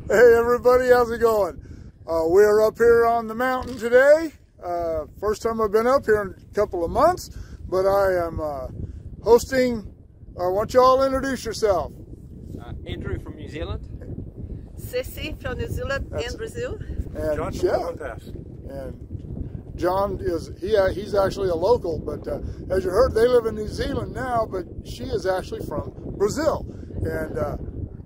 Hey everybody, how's it going? We're up here on the mountain today. First time I've been up here in a couple of months, but I am hosting. Why don't you all introduce yourself? Andrew from New Zealand. Ceci from New Zealand and Brazil. And John from Cajon Pass. And John is, he's actually a local, but as you heard, they live in New Zealand now, but she is actually from Brazil. And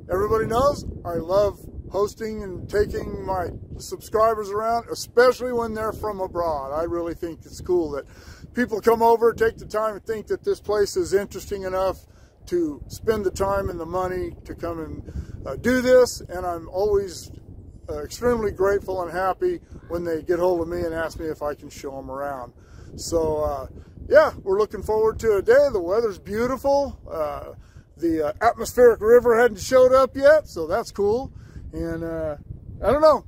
everybody knows I love hosting and taking my subscribers around, especially when they're from abroad. I really think it's cool that people come over, take the time and think that this place is interesting enough to spend the time and the money to come and do this. And I'm always extremely grateful and happy when they get hold of me and ask me if I can show them around. So yeah, we're looking forward to a day. The weather's beautiful. The atmospheric river hadn't showed up yet, so that's cool. And I don't know,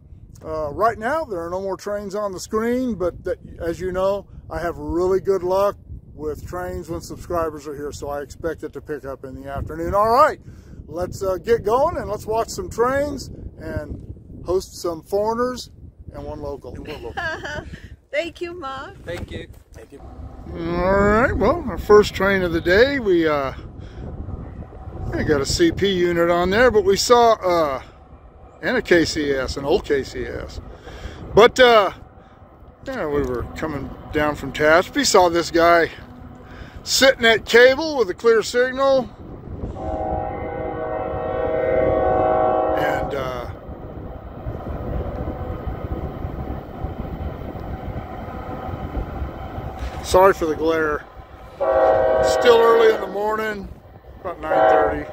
right now there are no more trains on the screen, but as you know, I have really good luck with trains when subscribers are here, so I expect it to pick up in the afternoon. All right, let's get going and let's watch some trains and host some foreigners and one local. Thank you, Mark. Thank you. Thank you. All right, well, our first train of the day, we got a CP unit on there, but we saw and a KCS, an old KCS. But yeah, we were coming down from Tehachapi, saw this guy sitting at cable with a clear signal. And sorry for the glare. Still early in the morning, about 9:30.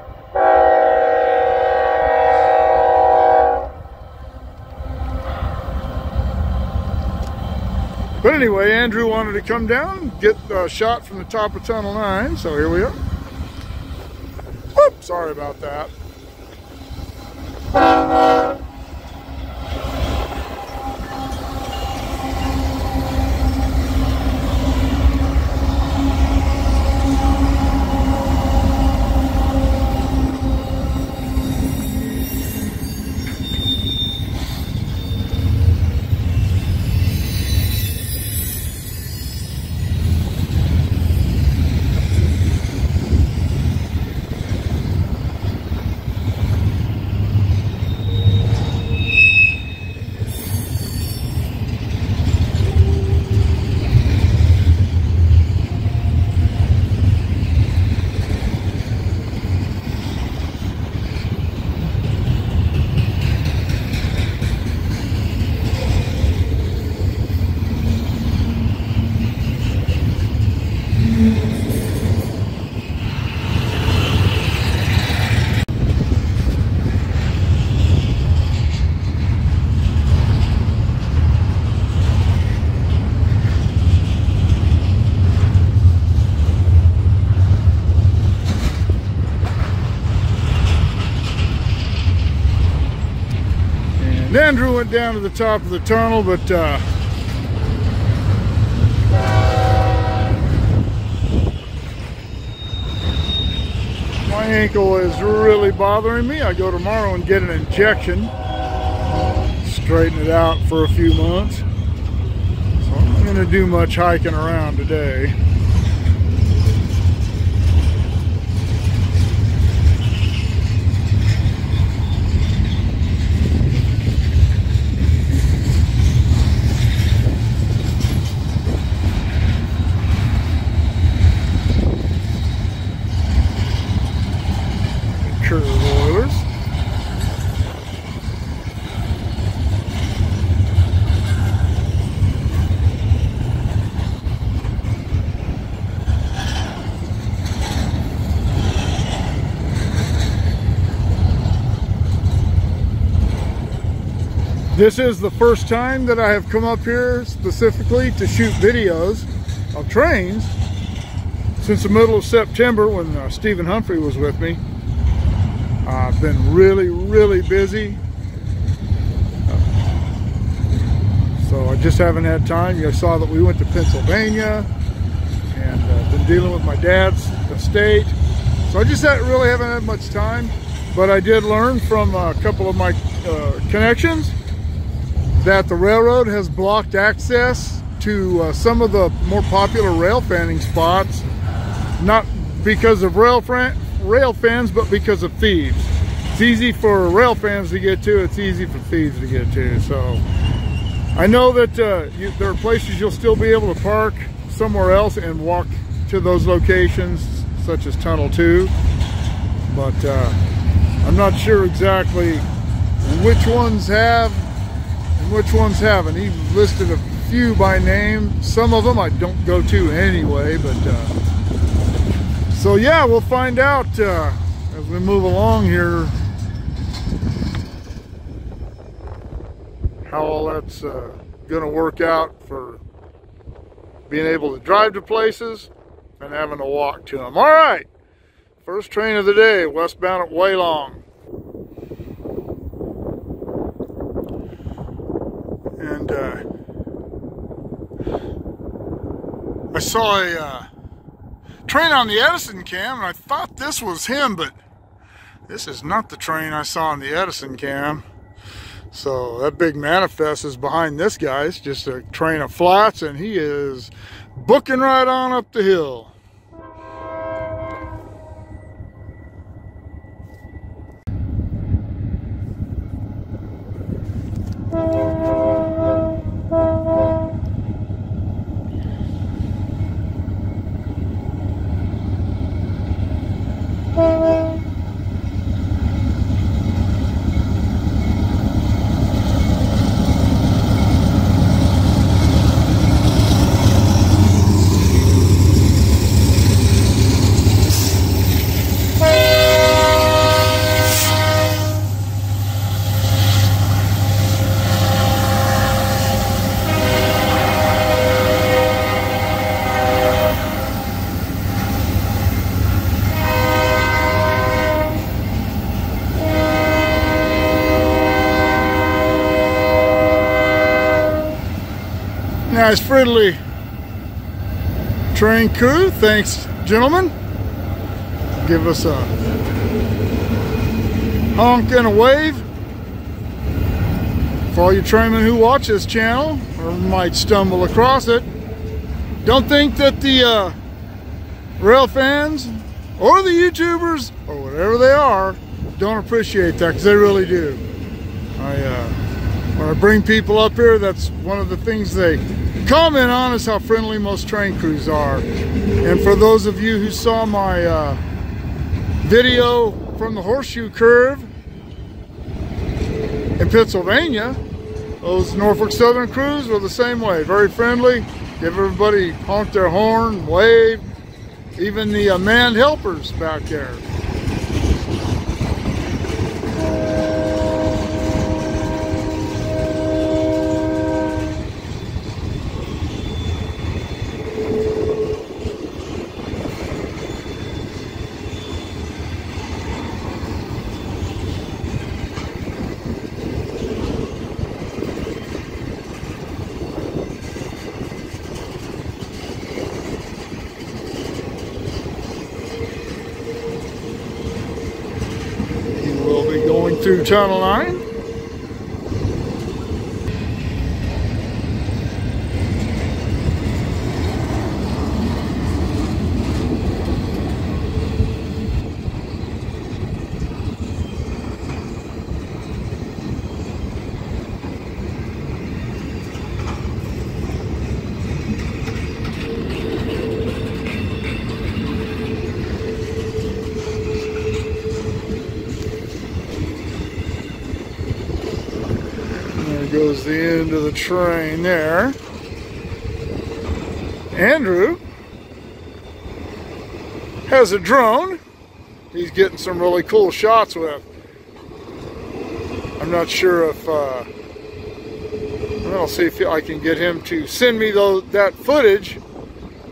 But anyway, Andrew wanted to come down, get a shot from the top of Tunnel 9, so here we are. Whoop, sorry about that. Andrew went down to the top of the tunnel, but my ankle is really bothering me. I go tomorrow and get an injection, straighten it out for a few months. So I'm not going to do much hiking around today. Boilers. This is the first time that I have come up here specifically to shoot videos of trains since the middle of September when Stephen Humphrey was with me. I've been really busy, so I just haven't had time. You saw that we went to Pennsylvania and been dealing with my dad's estate, so I just really haven't had much time. but I did learn from a couple of my connections that the railroad has blocked access to some of the more popular rail fanning spots, not because of rail fans, but because of thieves. It's easy for rail fans to get to, it's easy for thieves to get to. So I know that there are places you'll still be able to park somewhere else and walk to those locations, such as Tunnel 2, but I'm not sure exactly which ones have and which ones haven't. He listed a few by name. Some of them I don't go to anyway, but so yeah, we'll find out as we move along here how all that's gonna work out for being able to drive to places and having to walk to them. All right, first train of the day, westbound at Walong. And I saw a train on the Edison cam, and I thought this was him, but this is not the train I saw on the Edison cam. So that big manifest is behind this guy. It's just a train of flats, and he is booking right on up the hill. Nice friendly train crew. Thanks, gentlemen. Give us a honk and a wave. For all you trainmen who watch this channel or might stumble across it, don't think that the rail fans or the YouTubers or whatever they are don't appreciate that, because they really do. When I bring people up here, that's one of the things they comment on, is how friendly most train crews are. And for those of you who saw my video from the Horseshoe Curve in Pennsylvania, those Norfolk Southern crews were the same way. Very friendly, give everybody, honk their horn, wave, even the manned helpers back there. Through Tunnel 9. Goes the end of the train there. Andrew has a drone he's getting some really cool shots with. I'm not sure if I'll see if I can get him to send me that footage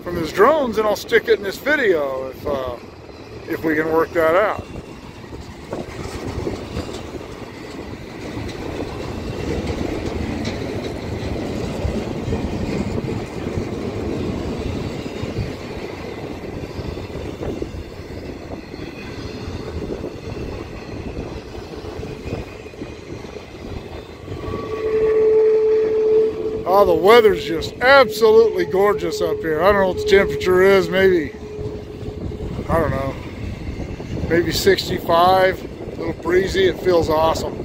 from his drones, and I'll stick it in this video if we can work that out. Oh, the weather's just absolutely gorgeous up here. I don't know what the temperature is, maybe, I don't know, maybe 65, a little breezy. It feels awesome.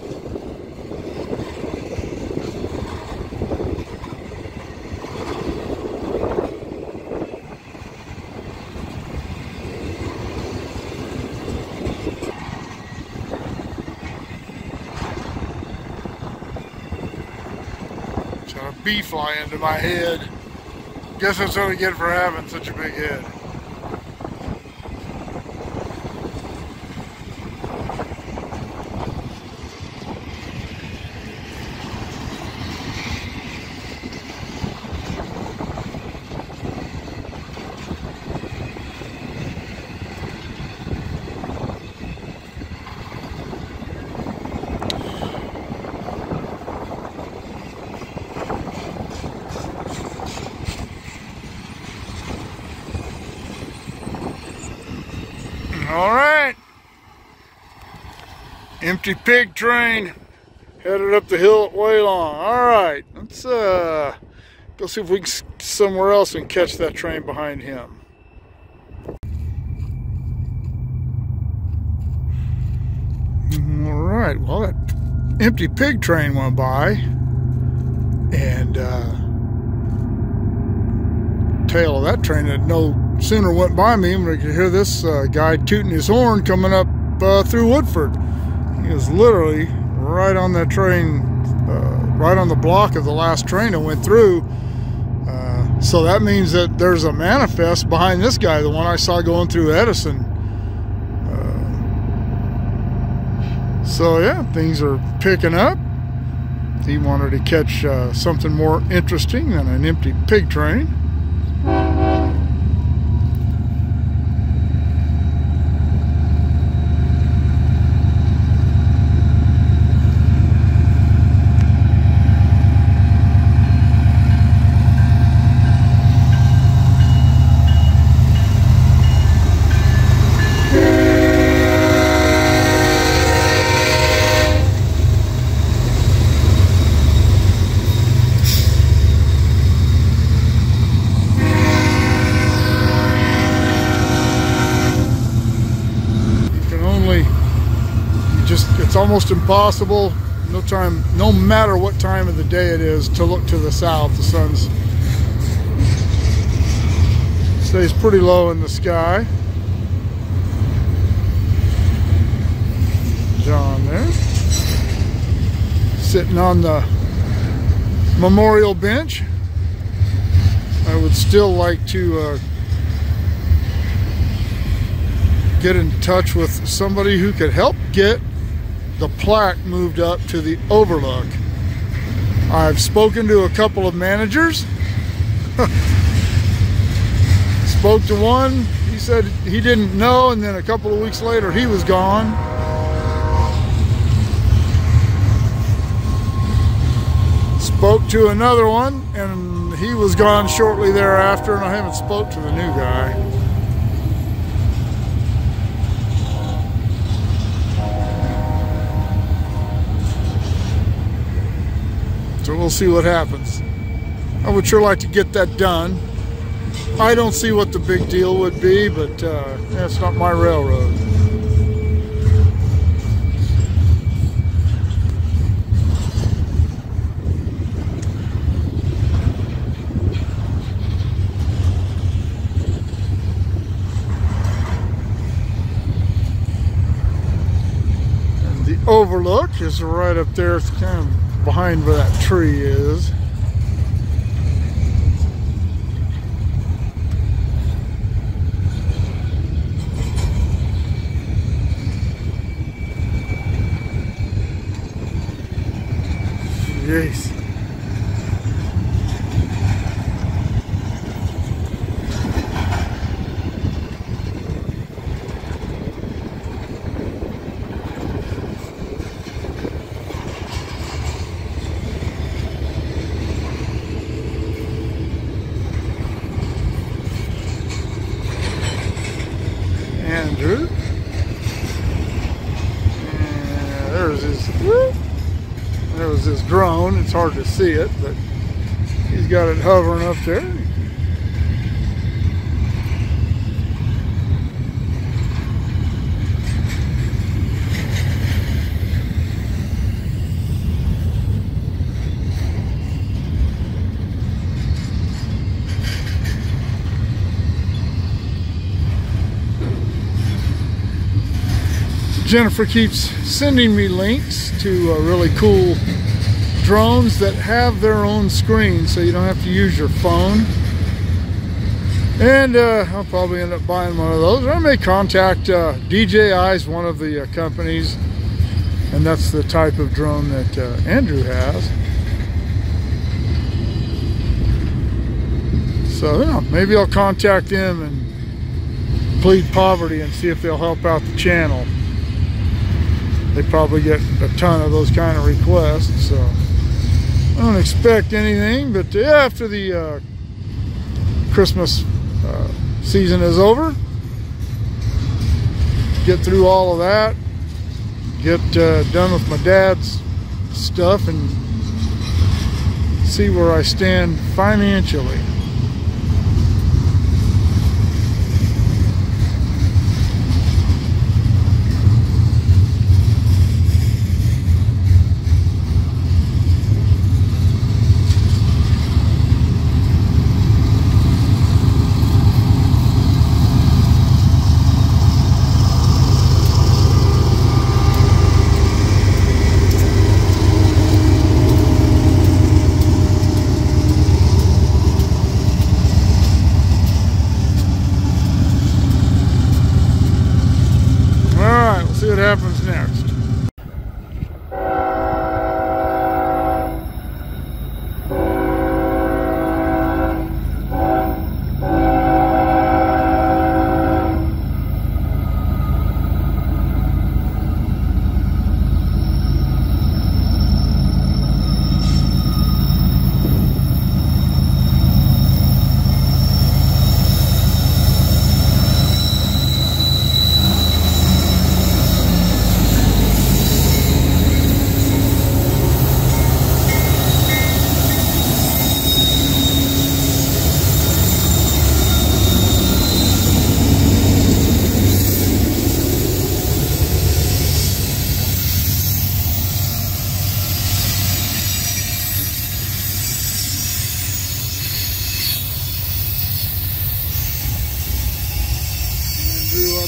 A bee fly into my head. Guess that's what I get for having such a big head. All right, empty pig train headed up the hill at Walong. All right, let's go see if we can get somewhere else and catch that train behind him. All right, well, that empty pig train went by, and tail of that train had no sooner went by me when I could hear this guy tooting his horn coming up through Woodford. He was literally right on that train, right on the block of the last train that went through. So that means that there's a manifest behind this guy, the one I saw going through Edison. So yeah, things are picking up. He wanted to catch something more interesting than an empty pig train. It's almost impossible, no matter what time of the day it is, to look to the south. The sun's stays pretty low in the sky. John there, sitting on the memorial bench. I would still like to get in touch with somebody who could help get the plaque moved up to the overlook. I've spoken to a couple of managers. Spoke to one, he said he didn't know, and then a couple of weeks later he was gone. Spoke to another one, and he was gone shortly thereafter, and I haven't spoke to the new guy. So we'll see what happens. I would sure like to get that done. I don't see what the big deal would be, but that's not my railroad. And the overlook is right up there. It's kind of behind where that tree is. Jeez. Andrew. And there's his drone. It's hard to see it, but He's got it hovering up there. Jennifer keeps sending me links to really cool drones that have their own screen, so you don't have to use your phone. And I'll probably end up buying one of those, or I may contact DJI is one of the companies, and that's the type of drone that Andrew has. So yeah, maybe I'll contact them and plead poverty and see if they'll help out the channel. They probably get a ton of those kind of requests, so I don't expect anything. But after the Christmas season is over, get through all of that, get done with my dad's stuff, and see where I stand financially. See what happens next.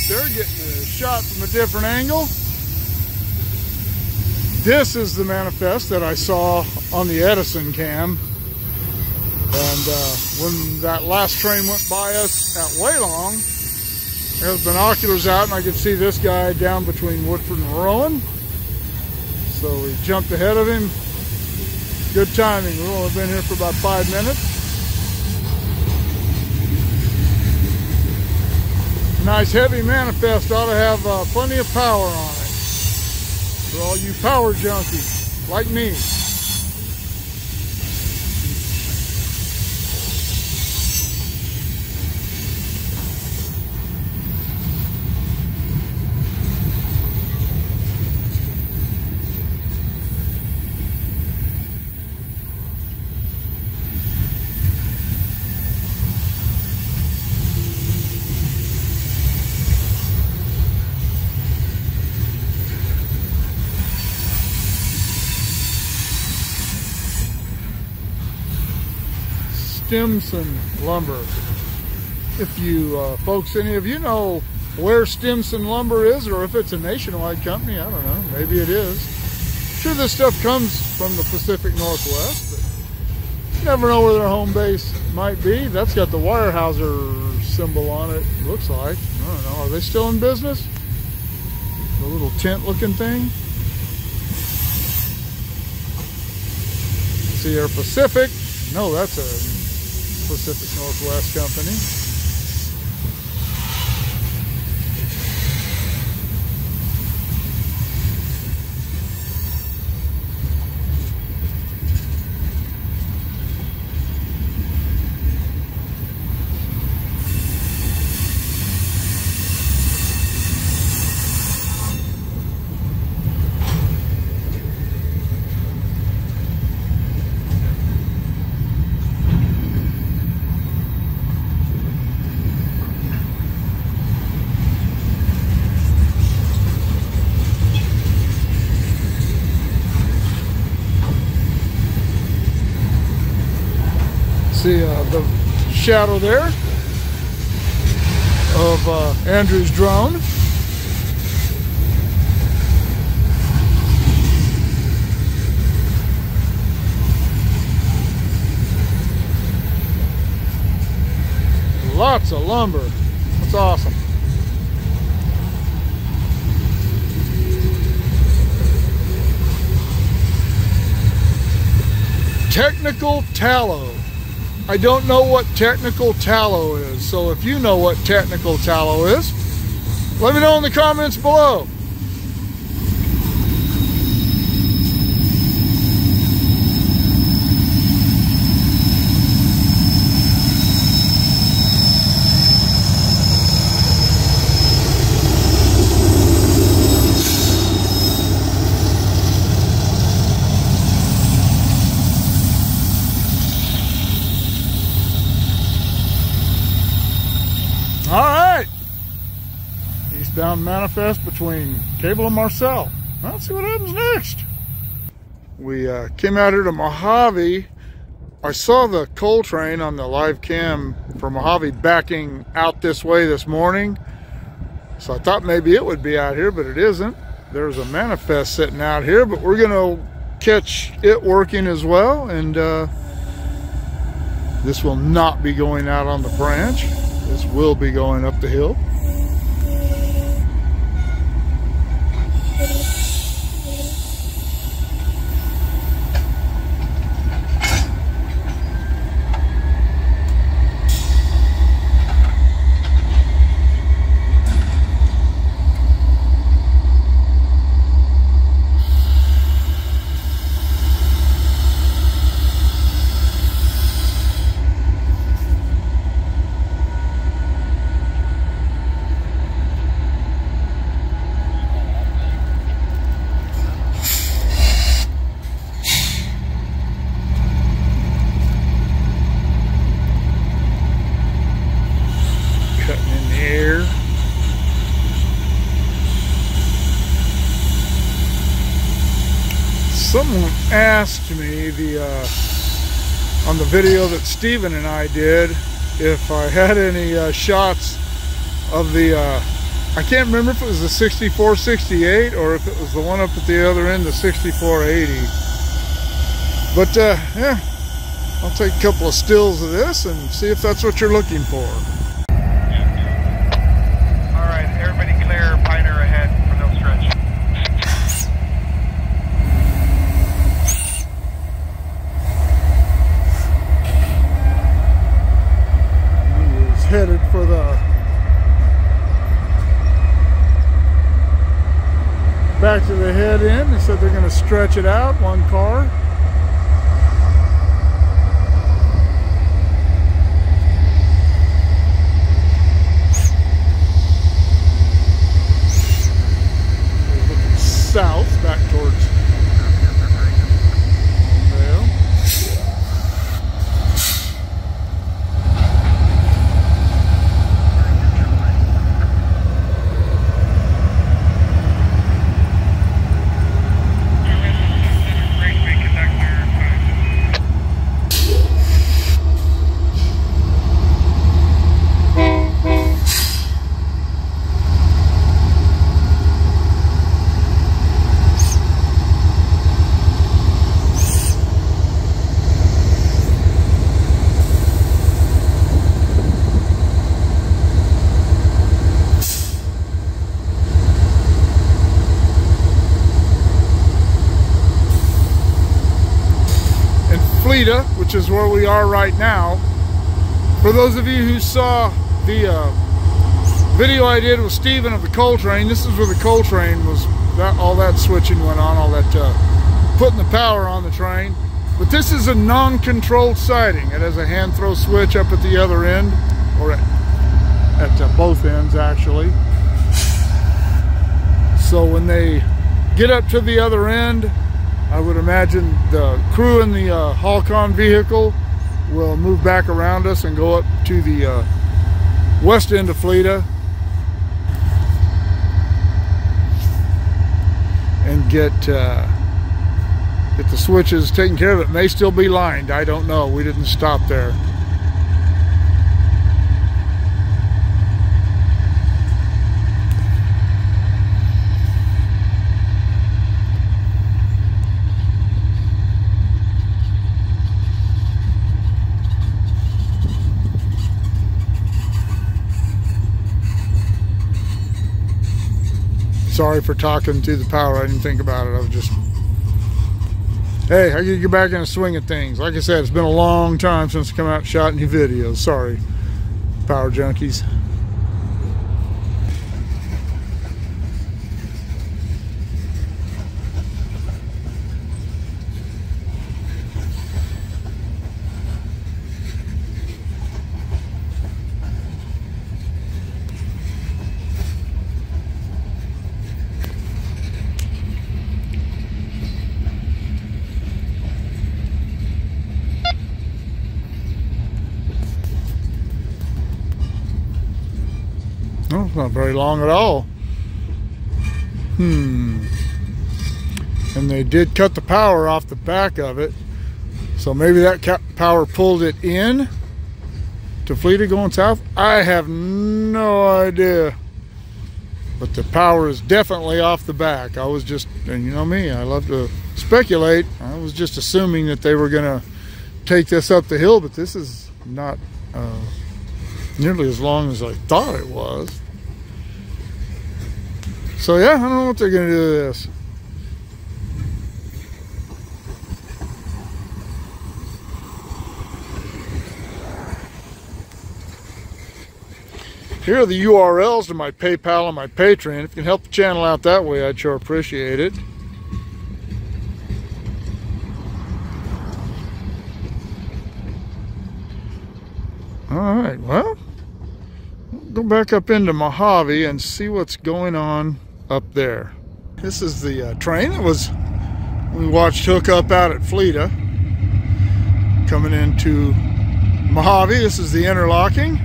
They're getting a shot from a different angle. This is the manifest that I saw on the Edison cam. And when that last train went by us at Walong, there was binoculars out and I could see this guy down between Woodford and Rowan. So we jumped ahead of him. Good timing. We've only been here for about 5 minutes. Nice heavy manifest, ought to have plenty of power on it for all you power junkies like me. Stimson lumber. If you folks, any of you know where Stimson lumber is, or if it's a nationwide company, I don't know, maybe it is. Sure, this stuff comes from the Pacific Northwest, but you never know where their home base might be. That's got the Weyerhaeuser symbol on it, looks like. I don't know, are they still in business? The little tent looking thing. See, our Pacific, no, that's a Pacific Northwest company. the shadow there of Andrew's drone. Lots of lumber. That's awesome. Technical tallow. I don't know what technical tallow is, so if you know what technical tallow is, let me know in the comments below. All right, eastbound manifest between Cable and Marcel. Well, let's see what happens next. We came out here to Mojave. I saw the coal train on the live cam for Mojave backing out this way this morning. So I thought maybe it would be out here, but it isn't. There's a manifest sitting out here, but we're gonna catch it working as well. And this will not be going out on the branch. This will be going up the hill. Someone asked me on the video that Steven and I did if I had any shots of the I can't remember if it was the 6468 or if it was the one up at the other end, the 6480. But yeah, I'll take a couple of stills of this and see if that's what you're looking for. All right, everybody clear, Pioneer ahead for no stretch. Headed for the back to the head end. They said they're going to stretch it out, one car. They're looking south, back towards which is where we are right now. For those of you who saw the video I did with Steven of the coal train, this is where the coal train was, all that switching went on, all that putting the power on the train. But this is a non-controlled sighting. It has a hand throw switch up at the other end, or at both ends actually. So when they get up to the other end, I would imagine the crew in the Halcon vehicle will move back around us and go up to the west end of Fleta and get the switches taken care of. It may still be lined. I don't know. We didn't stop there. Sorry for talking to the power. I didn't think about it. I was just, hey, I gotta get back in the swing of things. Like I said, it's been a long time since I come out and shot any videos. Sorry, power junkies. Oh, it's not very long at all. And they did cut the power off the back of it. So maybe that power pulled it in to Fleta going south. I have no idea. But the power is definitely off the back. I was just, and you know me, I love to speculate. I was just assuming that they were going to take this up the hill, but this is not nearly as long as I thought it was. So yeah, I don't know what they're going to do with this. Here are the URLs to my PayPal and my Patreon. If you can help the channel out that way, I'd sure appreciate it. All right, well, go back up into Mojave and see what's going on up there. This is the train that we watched hook up out at Fleta, coming into Mojave. This is the interlocking.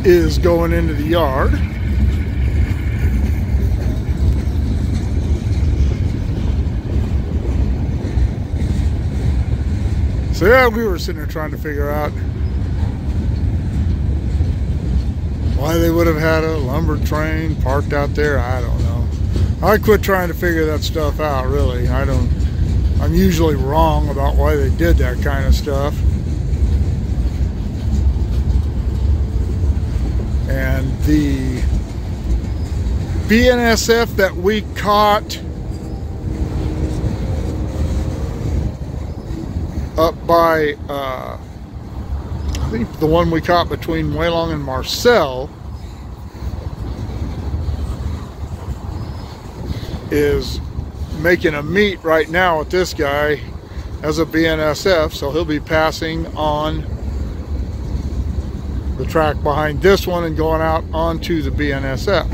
Is going into the yard. So yeah, we were sitting there trying to figure out why they would have had a lumber train parked out there. I don't know. I quit trying to figure that stuff out, really. I'm usually wrong about why they did that kind of stuff. And the BNSF that we caught up by, I think the one we caught between Walong and Marcel is making a meet right now with this guy as a BNSF, so he'll be passing on the track behind this one and going out onto the BNSF.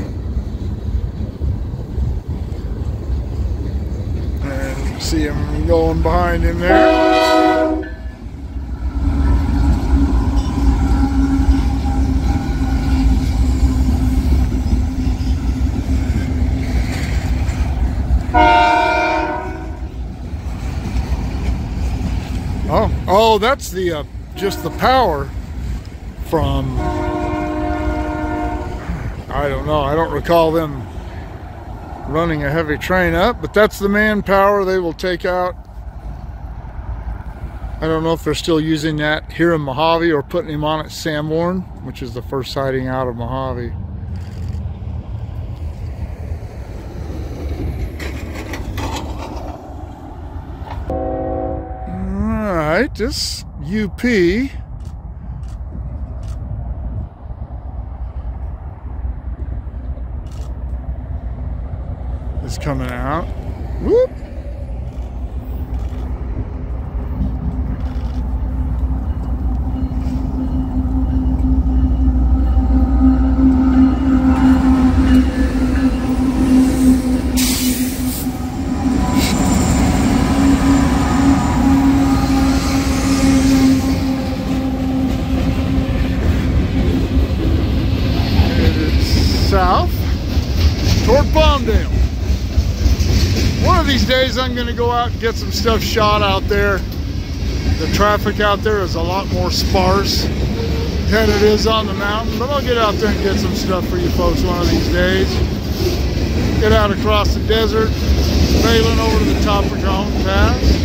And you see him going behind him there. Oh, that's the just the power from, I don't know, I don't recall them running a heavy train up, but that's the manpower they will take out. I don't know if they're still using that here in Mojave or putting him on at Sanborn, which is the first sighting out of Mojave. All right, this UP is coming out. Whoop. these days I'm going to go out and get some stuff shot out there. The traffic out there is a lot more sparse than it is on the mountain, but I'll get out there and get some stuff for you folks one of these days. Get out across the desert, sailing over to the top of Cajon Pass.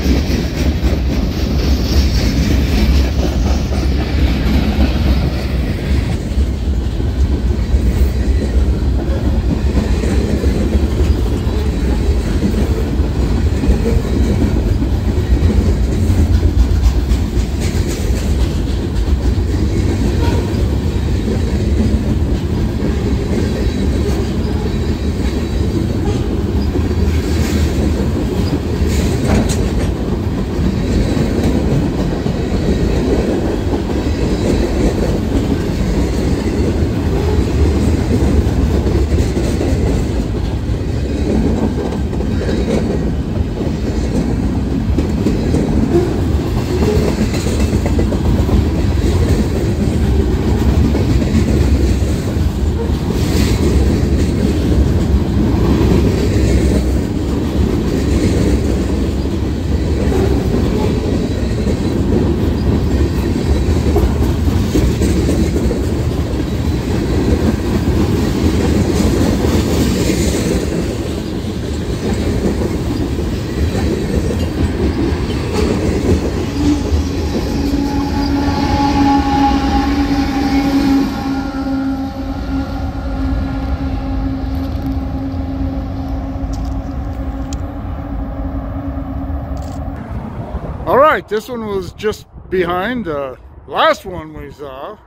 All right, this one was just behind the last one we saw.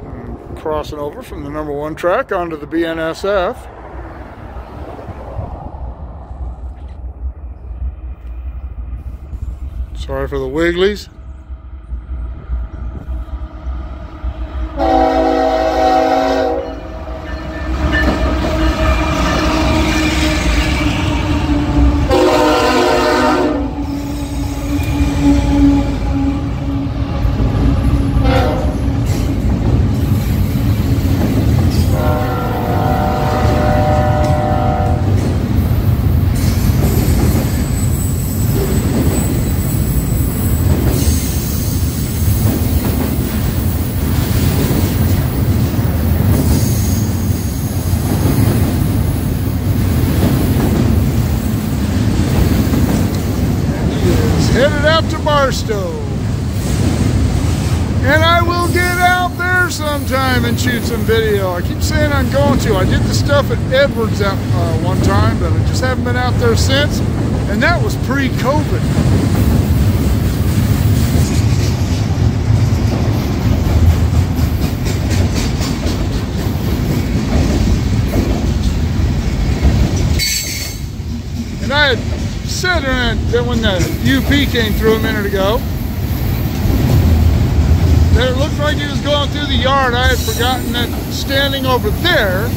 And crossing over from the #1 track onto the BNSF. Sorry for the wigglies. Headed out to Barstow, and I will get out there sometime and shoot some video. I keep saying I'm going to. I did the stuff at Edwards at one time, but I just haven't been out there since, and that was pre-COVID. And I had said that when the UP came through a minute ago, that it looked like he was going through the yard. I had forgotten that standing over there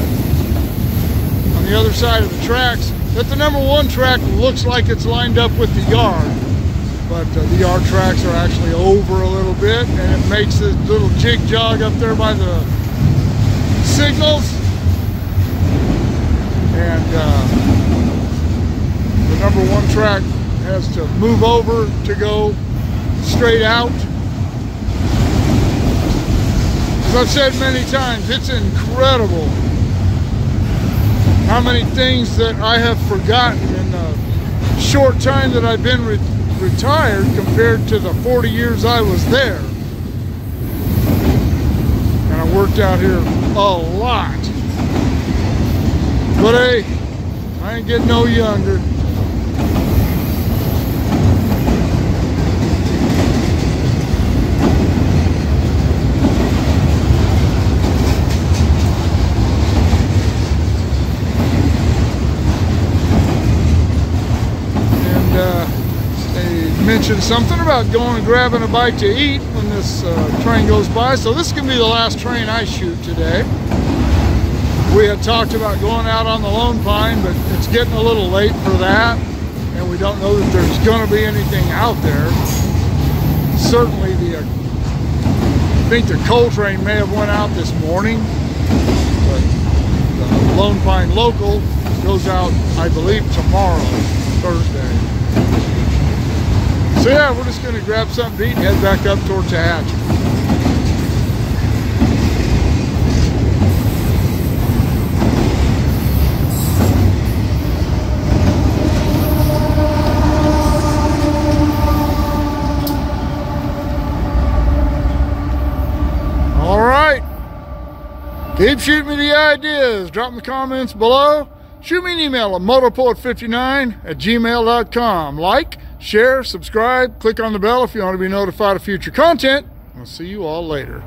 on the other side of the tracks, that the #1 track looks like it's lined up with the yard, but the yard tracks are actually over a little bit, and it makes this little jig jog up there by the signals, and the #1 track has to move over to go straight out. As I've said many times, it's incredible how many things that I have forgotten in the short time that I've been retired compared to the 40 years I was there. And I worked out here a lot. But hey, I ain't getting no younger. Mentioned something about going and grabbing a bite to eat when this train goes by, so this is going to be the last train I shoot today. We had talked about going out on the Lone Pine, but it's getting a little late for that, and we don't know that there's going to be anything out there. Certainly the think the coal train may have went out this morning, but the Lone Pine Local goes out, I believe, tomorrow, Thursday. So yeah, we're just going to grab something to eat and head back up towards Tehachapi. Keep shooting me the ideas. Drop in the comments below. Shoot me an email at motorpoet59@gmail.com. Like, share, subscribe, click on the bell if you want to be notified of future content. I'll see you all later.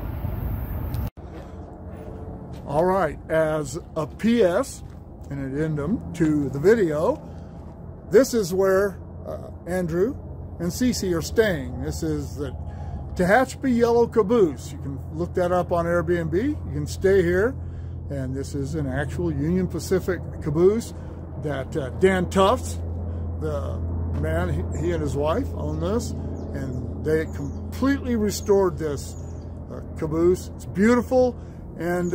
All right, as a PS, an addendum to the video, this is where Andrew and Ceci are staying. This is the Tehachapi Yellow Caboose. You can look that up on Airbnb. You can stay here, and this is an actual Union Pacific caboose that Dan Tufts, the man, he and his wife own this, and they completely restored this caboose. It's beautiful, and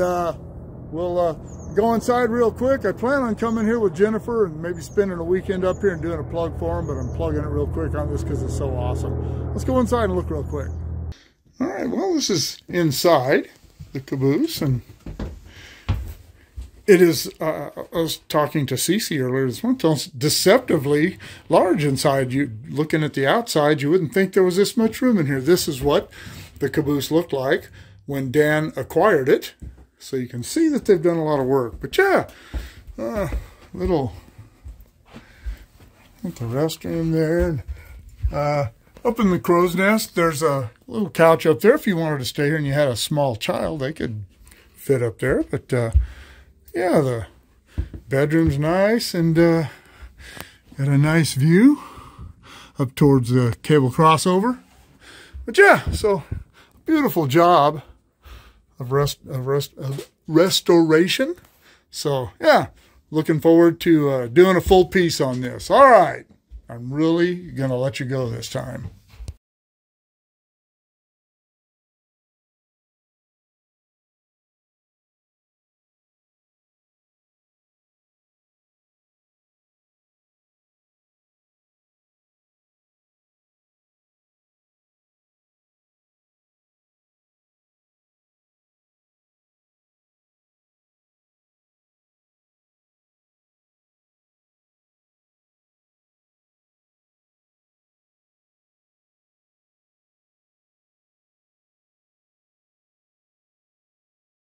we'll go inside real quick. I plan on coming here with Jennifer and maybe spending a weekend up here and doing a plug for them, but I'm plugging it real quick on this because it's so awesome. Let's go inside and look real quick. All right, well, this is inside the caboose, and it is, I was talking to Ceci earlier, this one feels deceptively large inside. You looking at the outside, you wouldn't think there was this much room in here. This is what the caboose looked like when Dan acquired it. So you can see that they've done a lot of work. But yeah, little, with the restroom there. Up in the crow's nest, there's a little couch up there. If you wanted to stay here and you had a small child, they could fit up there. But yeah, the bedroom's nice, and got a nice view up towards the cable crossover. But yeah, so beautiful job of restoration. So yeah, looking forward to doing a full piece on this. All right, I'm really gonna let you go this time.